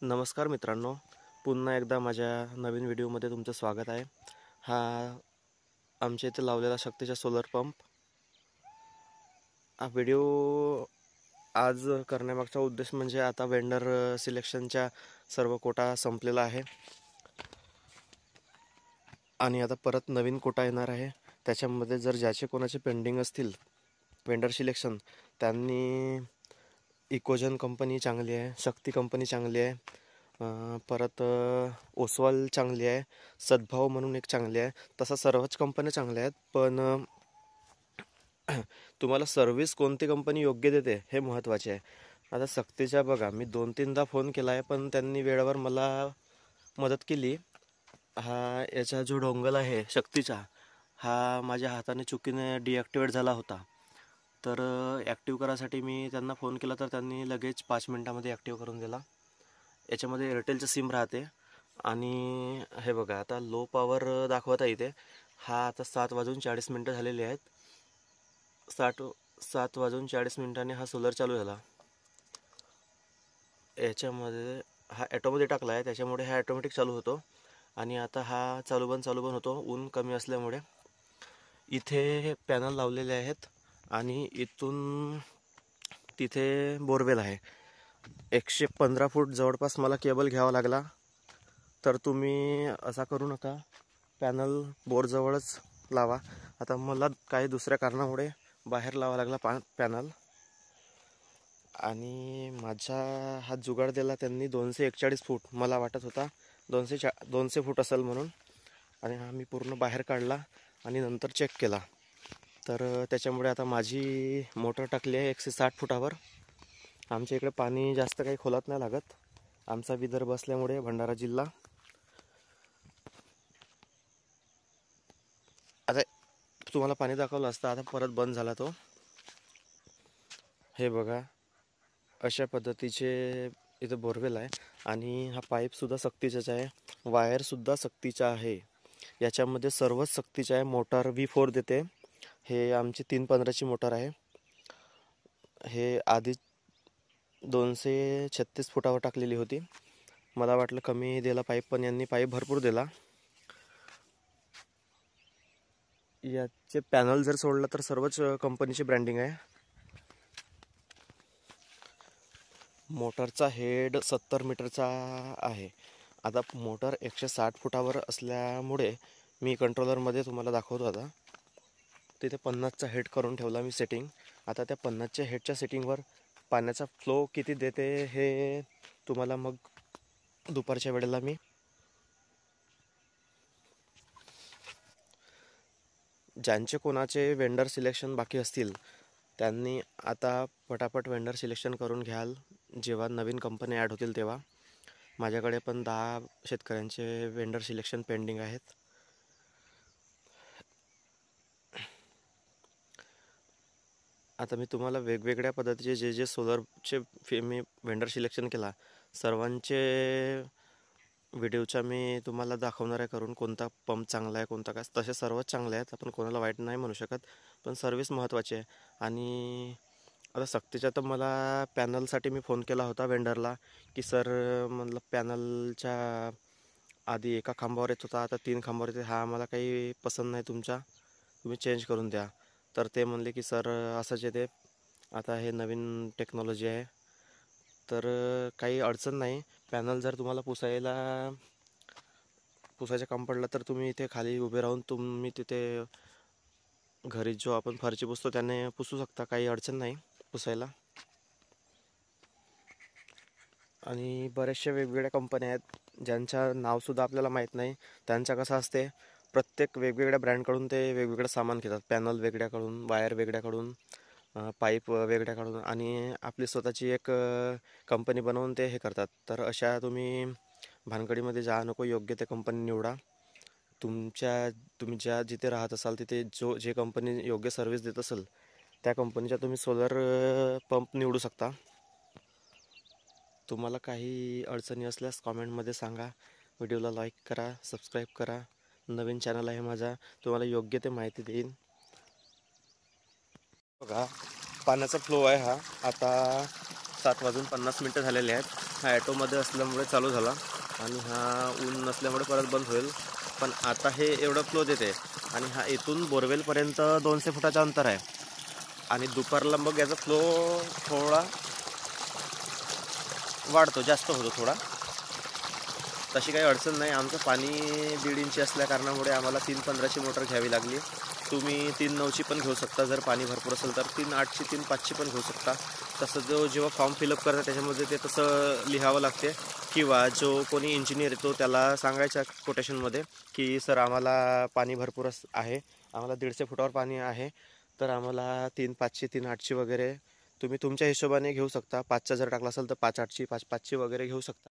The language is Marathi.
नमस्कार मित्रांनो, पुन्हा एकदा माझ्या नवीन व्हिडिओमध्ये तुमचं स्वागत आहे। हा आमच्या इथे लावलेला शक्तीचा सोलर पंप। हा व्हिडिओ आज करण्यामागचा उद्देश म्हणजे आता वेंडर सिलेक्शनच्या सर्व कोटा संपलेला आहे आणि आता परत नवीन कोटा येणार आहे। त्याच्यामध्ये जर ज्याचे कोणाचे पेंडिंग असतील वेंडर सिलेक्शन, त्यांनी इकोजन कंपनी चांगली आहे, शक्ती कंपनी चांगली आहे, परत ओसवाल चांगली आहे, सद्भाव म्हणून एक चांगली आहे। तसा सर्वच कंपन्या चांगल्या आहेत, पण तुम्हाला सर्व्हिस कोणती कंपनी योग्य देते हे महत्त्वाचे आहे। आता शक्तीच्या बघा, मी 2-3दा फोन केला आहे, पण त्यांनी वेळेवर मला मदत केली। याचा जो डोंगल आहे शक्तीचा, हा माझ्या हाताने चुकीने डिॲक्टिवेट झाला होता। तर ॲक्टिव्ह करायसाठी मी त्यांना फोन केला, तर त्यांनी लगेच 5 मिनिटामध्ये ॲक्टिव्ह करून दिला। याच्यामध्ये एअरटेलचं सिम राहते आणि हे बघा, आता लो पॉवर दाखवत आहे इथे। हा आता 7:40 झालेले आहेत। 7:40 हा सोलर चालू झाला। याच्यामध्ये हा ॲटोमध्ये टाकला आहे, त्याच्यामुळे हा ॲटोमॅटिक चालू होतो आणि आता हा चालू बंद होतो ऊन कमी असल्यामुळे। इथे पॅनल लावलेले आहेत आणि इथून तिथे बोरवेल आहे। 115 फूट जवळपास मला केबल घ्यावा लागला। तर तुम्ही असा करू नका, पॅनल बोरजवळच लावा। आता मला काही दुसऱ्या कारणामुळे बाहेर लावा लागला पॅनल, आणि माझा हा जुगाड दिला त्यांनी 241 फूट। मला वाटत होता 200 फूट असेल म्हणून, आणि हा मी पूर्ण बाहेर काढला आणि नंतर चेक केला। तर त्याच्यामुळे आता माझी मोटर टाकली आहे 160 फुटावर। आमच्या इकडे पाणी जास्त काही खोलात नाही लागत, आमचा विदर्भ असल्यामुळे भंडारा जिल्हा। आता तुम्हाला पाणी दाखवलं असतं, आता परत बंद झाला तो। हे बघा, अशा पद्धतीचे इथं बोरवेल आहे आणि हा पाईपसुद्धा सक्तीचाच आहे, वायरसुद्धा सक्तीचा आहे। याच्यामध्ये सर्वच सक्तीचं आहे। मोटार V4 देते। हे आमची 315ची मोटार आहे। हे आधी 236 फुटावर टाकलेली होती। मला वाटलं कमी दिला पाईप, पण यांनी पाईप भरपूर दिला। याचे पॅनल जर सोडलं तर सर्वच कंपनीची ब्रँडिंग आहे। मोटरचा हेड 70 मीटरचा आहे। आता मोटर 160 फुटावर असल्यामुळे मी कंट्रोलरमध्ये तुम्हाला दाखवतो। आता तिथे 50चा हेड करून ठेवला मी सेटिंग। आता त्या 50च्या हेडच्या सेटिंगवर पाण्याचा फ्लो किती देते हे तुम्हाला मग दुपारच्या वेळेला मी ज्यांचे कोणाचे वेंडर सिलेक्शन बाकी असतील त्यांनी आता पटापट वेंडर सिलेक्शन करून घ्याल, जेव्हा नवीन कंपनी ॲड होतील तेव्हा। माझ्याकडे पण 10 शेतकऱ्यांचे वेंडर सिलेक्शन पेंडिंग आहेत। आता मी तुम्हाला वेगवेगळ्या पद्धतीचे जे सोलरचे मी वेंडर सिलेक्शन केला, सर्वांचे व्हिडिओचा मी तुम्हाला दाखवणार आहे करून, कोणता पंप चांगला आहे, कोणता काय। तसे सर्वच चांगले आहेत, आपण कोणाला वाईट नाही म्हणू शकत, पण सर्व्हिस महत्त्वाची आहे। आणि आता सक्तीच्या तर मला पॅनलसाठी मी फोन केला होता वेंडरला, की सर म्हटलं पॅनलच्या आधी एका खांबावर येत होता, आता 3 खांबावर येते, हा आम्हाला काही पसंत नाही तुमचा, तुम्ही चेंज करून द्या। तर ते म्हणले की सर असंच येते, आता हे नवीन टेक्नॉलॉजी आहे, तर काही अडचण नाही। पॅनल जर तुम्हाला पुसायचं काम पडलं तर तुम्ही इथे खाली उभे राहून तुम्ही तिथे घरी जो आपण फरची पुसतो त्याने पुसू शकता, काही अडचण नाही पुसायला। आणि बऱ्याचशा वेगवेगळ्या कंपन्या आहेत ज्यांचं नावसुद्धा आपल्याला माहीत नाही। त्यांचं कसं असते, प्रत्येक वेगवेगळ्या ब्रँडकडून ते वेगवेगळं सामान घेतात। पॅनल वेगळ्याकडून, वायर वेगळ्याकडून, पाईप वेगळ्याकडून, आणि आपली स्वतःची एक कंपनी बनवून ते हे करतात। तर अशा तुम्ही भानगडीमध्ये जा नको, योग्य ते कंपनी निवडा। तुम्ही जिथे राहत असाल तिथे जे कंपनी योग्य सर्व्हिस देत असेल त्या कंपनीचा तुम्ही सोलर पंप निवडू शकता। तुम्हाला काही अडचणी असल्यास कॉमेंटमध्ये सांगा। व्हिडिओला लाईक करा, सबस्क्राईब करा। नवीन चॅनल आहे माझा, तुम्हाला योग्य ते माहिती देईन। बघा, पाण्याचा फ्लो आहे हा। आता 7:50 झालेले आहेत. हा ॲटोमध्ये असल्यामुळे चालू झाला आणि हा ऊन नसल्यामुळे परत बंद होईल. पण आता हे एवढं फ्लो देते आणि हा इथून बोरवेलपर्यंत 200 फुटाचं अंतर आहे आणि दुपारला मग याचा फ्लो थोडा वाढतो, जास्त होतो थोडा. तशी काही अडचण नाही. आमचं पाणी 1.5 इंच असल्या कारणामुळे आम्हाला 315ची मोटर घ्यावी लागली. तुम्ही 3.9ची पण घेऊ शकता. जर पाणी भरपूर असेल तर 3.8ची 3.5ची पण घेऊ शकता. तसं जेव्हा फॉर्म फिलअप करता त्याच्यामध्ये ते तसं लिहावं लागते, किंवा जो कोणी इंजिनियर येतो त्याला सांगायच्या कोटेशनमध्ये की सर आम्हाला पाणी भरपूर आहे, आम्हाला 150 फुटावर पाणी आहे, तर आम्हाला 3.5ची 3.8ची वगैरे तुम्ही तुमच्या हिशोबाने घेऊ शकता. 5चा जर टाकला असेल तर 5.8ची 5.5ची वगैरे घेऊ शकता.